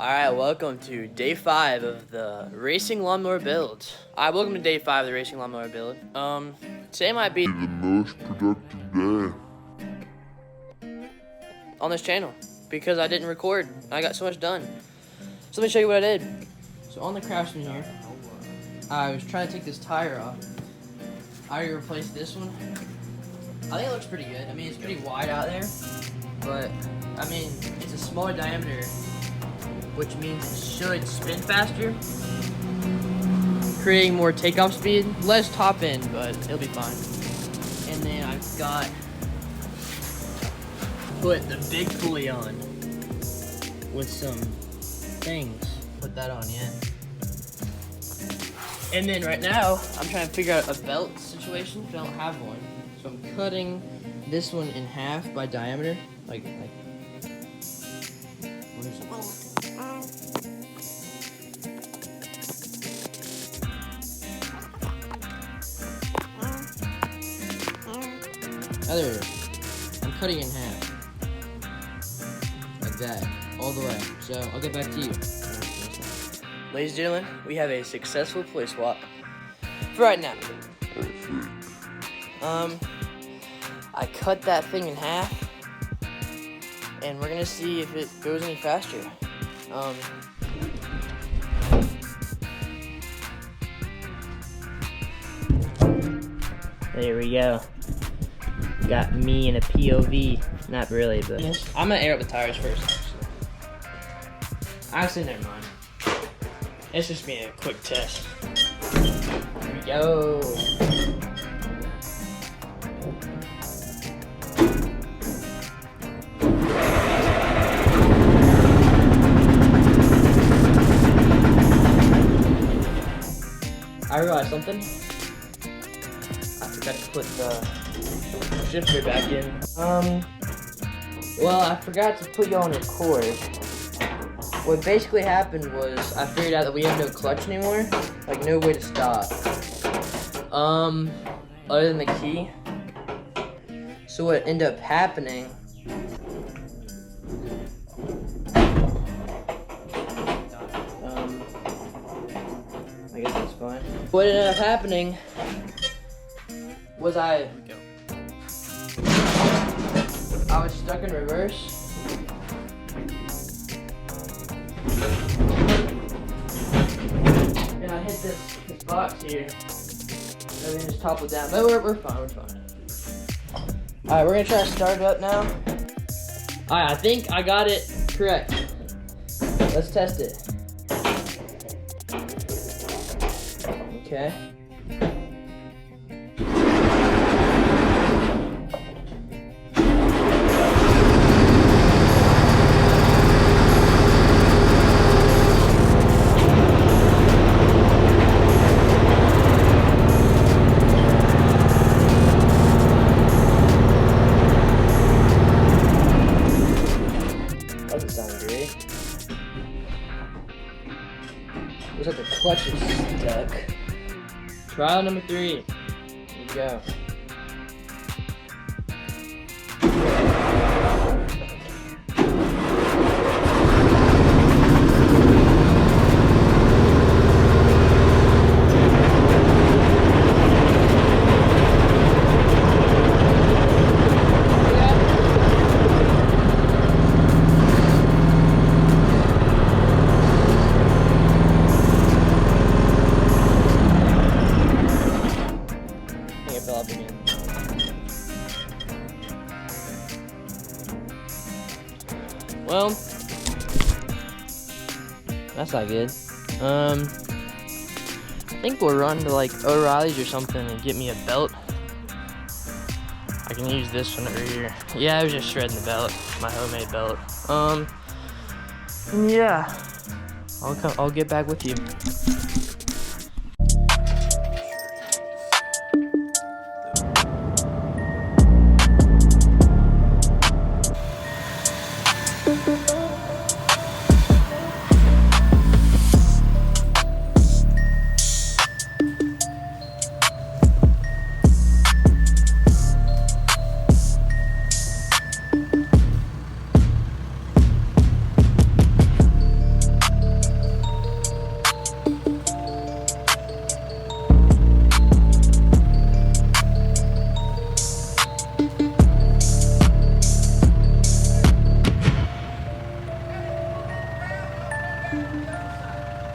Alright, welcome to day 5 of the racing lawnmower build. Alright, welcome to day 5 of the racing lawnmower build. Today might be the most productive day on this channel because I didn't record. I got so much done. So let me show you what I did. So on the Craftsman here, I was trying to take this tire off. I already replaced this one. I think it looks pretty good. I mean, it's pretty wide out there, but I mean, it's a smaller diameter, which means it should spin faster, creating more takeoff speed. Less top end, but it'll be fine. And then I've got put the big pulley on with some things. Put that on yet. And then right now, I'm trying to figure out a belt situation, because I don't have one. So I'm cutting this one in half by diameter, like other. I'm cutting in half, like that, all the way. So I'll get back to you. Ladies and gentlemen, we have a successful pulley swap for right now. I cut that thing in half, and we're gonna see if it goes any faster. There we go. Got me in a POV. Not really, but I'm gonna air up the tires first. Actually, never mind. It's just being a quick test. Here we go. I realized something. I forgot to put the shifter back in. Well, I forgot to put you on record. What basically happened was I figured out that we have no clutch anymore, like no way to stop. Other than the key. So what ended up happening I guess that's fine. What ended up happening was I was stuck in reverse. And I hit this box here. Everything just toppled down. But we're fine, we're fine. Alright, we're gonna try to start it up now. Alright, I think I got it correct. Let's test it. Okay. Doesn't sound great. Looks like the clutch is stuck. Trial number 3. Here we go. Fell off again. Well, that's not good. I think we'll run to like O'Reilly's or something and get me a belt. I can use this one over here. Yeah, I was just shredding the belt, my homemade belt. Yeah, I'll get back with you.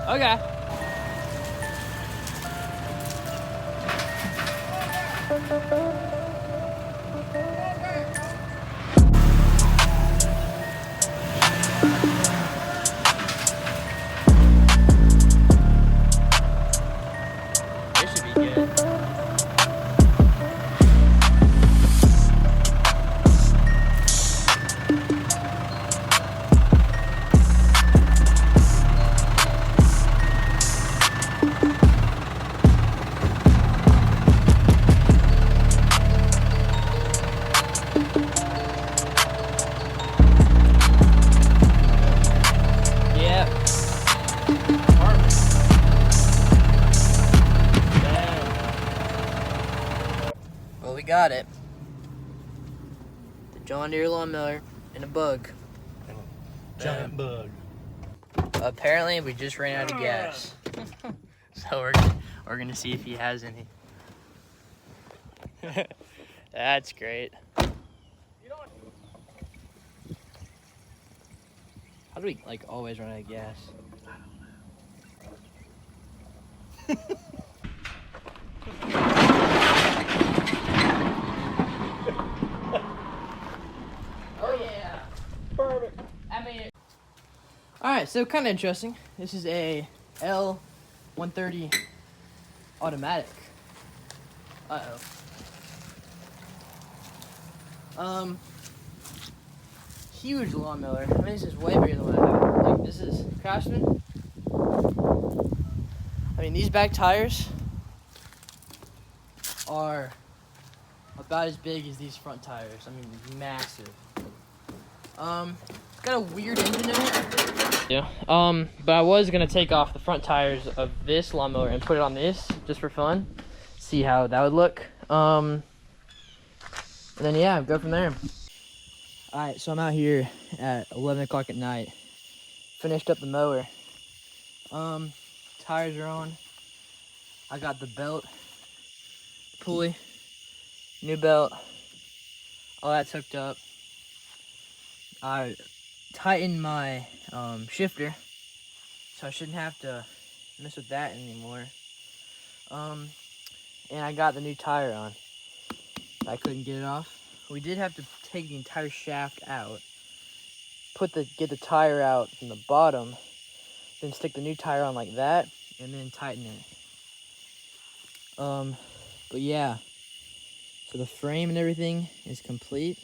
Okay. This should be good. Yeah. Perfect. Damn. Well, we got it. The John Deere lawnmower and a bug. Giant bug. Apparently, we just ran out of gas. So we're gonna see if he has any. That's great. How do we like always run out of gas? Oh yeah. Perfect. I mean. All right, so kind of interesting. This is a L130 automatic. Huge lawnmower. I mean, this is way bigger than what I have. Like, this is Craftsman. I mean, these back tires are about as big as these front tires. I mean, massive. It's got a weird engine in it. Yeah. But I was gonna take off the front tires of this lawnmower and put it on this just for fun. See how that would look. And then yeah, go from there. All right, so I'm out here at 11 o'clock at night. Finished up the mower. Tires are on. I got the belt, pulley, new belt, all that's hooked up. I tightened my shifter, so I shouldn't have to mess with that anymore. And I got the new tire on. I couldn't get it off. We did have to take the entire shaft out, get the tire out from the bottom, then stick the new tire on like that, and then tighten it. But yeah, so the frame and everything is complete.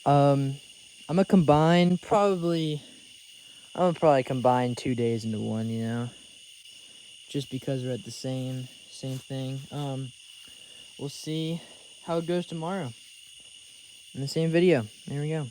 I'm gonna probably combine 2 days into one, you know, just because we're at the same thing. We'll see how it goes tomorrow in the same video. There we go.